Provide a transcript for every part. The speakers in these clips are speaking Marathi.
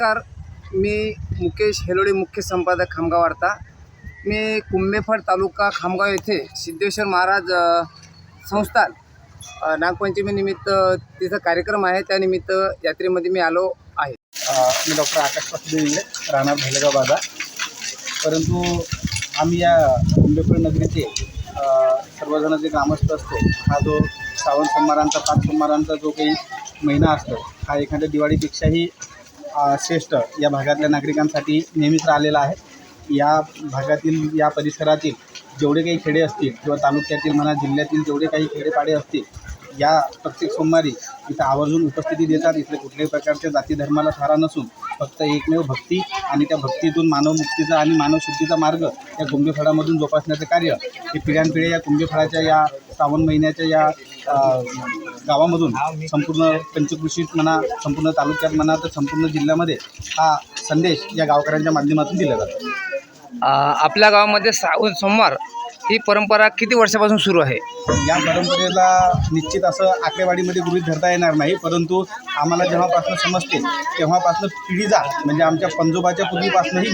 नमस्कार, मी मुकेश हेलोडे, मुख्य संपादक खामगाव वार्ता। मी कुंभेफळ तालुका खामगाव येथे सिद्धेश्वर महाराज संस्थान नागपंचमीनिमित्त तिथं कार्यक्रम आहे, त्यानिमित्त यात्रेमध्ये मी आलो आहे। मी डॉक्टर आकाश पाटील राहणार भैलेगाव बाजार। परंतु आम्ही या कुंभेफळ नगरीचे सर्वजण जे ग्रामस्थ असतो, हा जो श्रावण सोमवारांचा 5 सोमवारांचा जो काही महिना असतो, हा एखाद्या दिवाळीपेक्षाही श्रेष्ठ या भागातल्या नागरिकांसाठी नेहमीच राहिलेला आहे। या भागातील, या परिसरातील जेवढे काही खेडे असतील किंवा तालुक्यातील म्हणा, जिल्ह्यातील जेवढे काही खेडेपाडे असतील, या प्रत्येक सोमवारी इथं आवर्जून उपस्थिती देतात। इथले कुठल्याही प्रकारच्या जाती धर्माला थारा नसून फक्त एकमेव भक्ती आणि त्या भक्तीतून मानवमुक्तीचा आणि मानवशुद्धीचा मार्ग या कुंभेफळामधून जोपासण्याचे कार्य हे पिढ्यानपिढ्या या कुंभेफळाच्या या श्रावण महिन्याच्या या गावामधून संपूर्ण पंचक्रोशीत म्हणा, संपूर्ण तालुक्यात म्हणा, तर संपूर्ण जिल्ह्यामध्ये हा संदेश या गावकऱ्यांच्या माध्यमातून दिला जातो। आपल्या गावामध्ये श्रावण सोमवार ही परंपरा किती वर्षापासून सुरू आहे? या परंपरेला निश्चित असं आकडेवाडीमध्ये गृहीत धरता येणार नाही, परंतु आम्हाला जेव्हापासून समजते तेव्हापासून पिढीजा म्हणजे आमच्या पंजोबाच्या पूर्वीपासूनही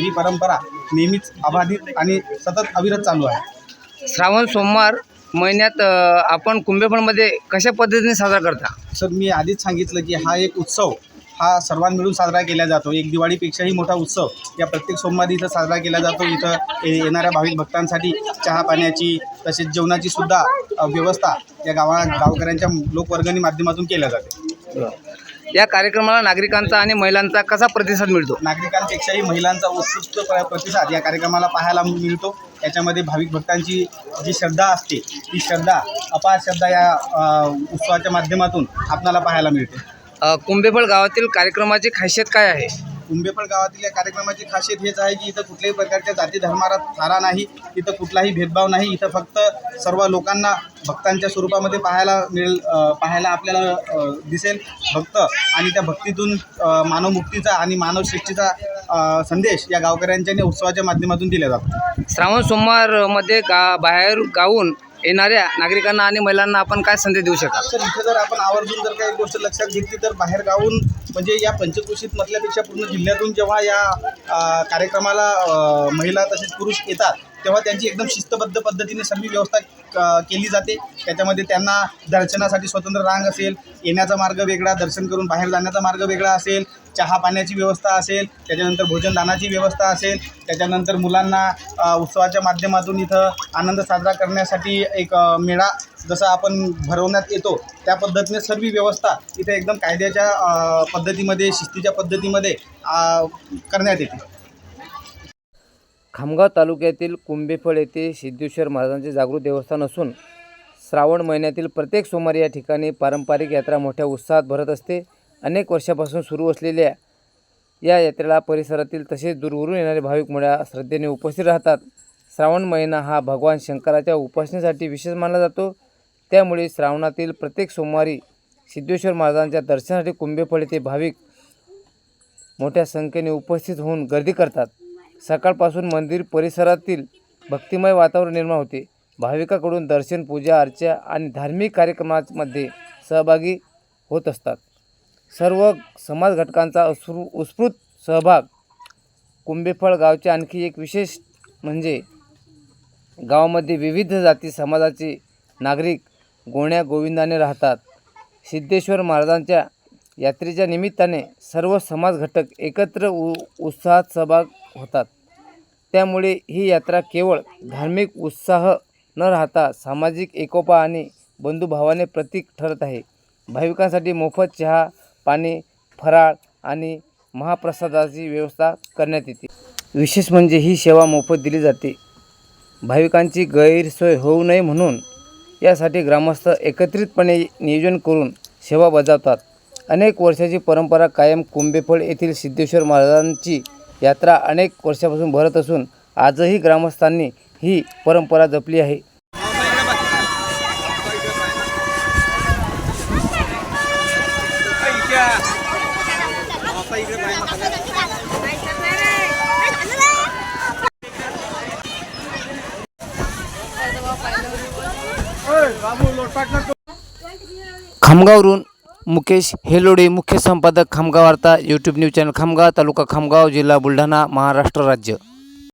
ही परंपरा नेहमीच अबाधित आणि सतत अविरत चालू आहे। श्रावण सोमवार महिन्यात आपण कुंभेफळमध्ये कशा पद्धतीने साजरा करता? सर, मी आधीच सांगितलं की हा एक उत्सव हा सर्वांना मिळून साजरा केला जातो। एक दिवाळीपेक्षाही मोठा उत्सव या प्रत्येक सोमवारी इथं साजरा केला जातो। इथं येणाऱ्या भाविक भक्तांसाठी चहा पाण्याची तसेच जेवणाची सुद्धा व्यवस्था या गावकऱ्यांच्या लोकवर्गणी माध्यमातून केल्या जाते। या कार्यक्रमाला नागरिकांचा आणि महिलांचा कसा प्रतिसाद मिळतो? नागरिकांपेक्षाही महिलांचा उत्स्फूर्त प्रतिसाद या कार्यक्रमाला पाहायला मिळतो। याच्यामध्ये भाविक भक्तांची जी श्रद्धा असते, ती श्रद्धा, अपार श्रद्धा या उत्सवाच्या माध्यमातून आपल्याला पाहायला मिळते। कुंभेफळ गावातील कार्यक्रमाची खासियत काय आहे? कुंभेफळ गावातील या कार्यक्रमाची खासियत हेच आहे की इथं कुठल्याही प्रकारच्या जाती धर्माला थारा नाही, इथं कुठलाही भेदभाव नाही। इथं फक्त सर्व लोकांना भक्तांच्या स्वरूपामध्ये पाहायला आपल्याला दिसेल। भक्त आणि त्या भक्तीतून मानवमुक्तीचा आणि मानवश्रेष्ठीचा संदेश या गावकऱ्यांच्या आणि उत्सवाच्या माध्यमातून दिला जातो। श्रावण सोमवारमध्ये बाहेर गावून येणाऱ्या नागरिकांना आणि महिलांना आपण काय संदेश देऊ शकाल? सर, इथं जर आपण आवर्जून जर काही गोष्ट लक्षात घेतली तर बाहेर गावून म्हणजे या पंचक्रोशीत म्हटल्यापेक्षा पूर्ण जिल्ह्यातून जेव्हा या कार्यक्रमाला महिला तसेच पुरुष येतात, तेव्हा त्यांची एकदम शिस्तबद्ध पद्धतीने सर्व व्यवस्था केली जाते। त्याच्यामध्ये त्यांना दर्शनासाठी स्वतंत्र रांग असेल, येण्याचा मार्ग वेगळा, दर्शन करून बाहेर जाण्याचा मार्ग वेगळा असेल, चहा पाण्याची व्यवस्था असेल, त्याच्यानंतर भोजनदानाची व्यवस्था असेल, त्याच्यानंतर मुलांना उत्सवाच्या माध्यमातून इथं आनंद साजरा करण्यासाठी एक मेळा जसा आपण भरवण्यात येतो, त्या पद्धतीने सर्व व्यवस्था इथं एकदम कायद्याच्या पद्धतीमध्ये, शिस्तीच्या पद्धतीमध्ये करण्यात येते। खामगाव तालुक्यातील कुंभेफळ येथे सिद्धेश्वर महाराजांचे जागृत देवस्थान असून श्रावण महिन्यातील प्रत्येक सोमवारी या ठिकाणी पारंपरिक यात्रा मोठ्या उत्साहात भरत असते। अनेक वर्षापासून सुरू असलेल्या या यात्रेला परिसरातील तसेच दूरवरून येणारे भाविक मोठ्या श्रद्धेने उपस्थित राहतात। श्रावण महिना हा भगवान शंकराच्या उपासनेसाठी विशेष मानला जातो, त्यामुळे श्रावणातील प्रत्येक सोमवारी सिद्धेश्वर महाराजांच्या दर्शनासाठी कुंभेफळ येथे भाविक मोठ्या संख्येने उपस्थित होऊन गर्दी करतात। सकाळपासून मंदिर परिसरातील भक्तिमय वातावरण निर्माण होते। भाविकांकडून दर्शन, पूजा अर्चा आणि धार्मिक कार्यक्रमांमध्ये सहभागी होत असतात। सर्व समाज घटकांचा उत्स्फूर्त सहभाग। कुंभेफळ गावचे आणखी एक विशेष म्हणजे गावामध्ये विविध जाती समाजाचे नागरिक गोण्या गोविंदाने राहतात। सिद्धेश्वर महाराजांच्या यात्रेच्या निमित्ताने सर्व समाज घटक एकत्र उत्साहात सहभाग होतात। त्यामुळे ही यात्रा केवळ धार्मिक उत्साह न राहता सामाजिक एकोपा आणि बंधुभावाने प्रतीक ठरत आहे। भाविकांसाठी मोफत चहा पाणी, फराळ आणि महाप्रसादाची व्यवस्था करण्यात येते। विशेष म्हणजे ही सेवा मोफत दिली जाते। भाविकांची गैरसोय होऊ नये म्हणून यासाठी ग्रामस्थ एकत्रितपणे नियोजन करून सेवा बजावतात। अनेक वर्षाची परंपरा कायम कुंभेफळ येथील सिद्धेश्वर महाराजांची यात्रा अनेक वर्षापासून भरत असून आजही ग्रामस्थांनी ही परंपरा जपली आहे। खामगावरून मुकेश हेलोडे, मुख्य संपादक खामगाव वार्ता, यूट्यूब न्यूज चॅनल खामगाव, तालुका खामगाव, जिल्हा बुलढाणा, महाराष्ट्र राज्य.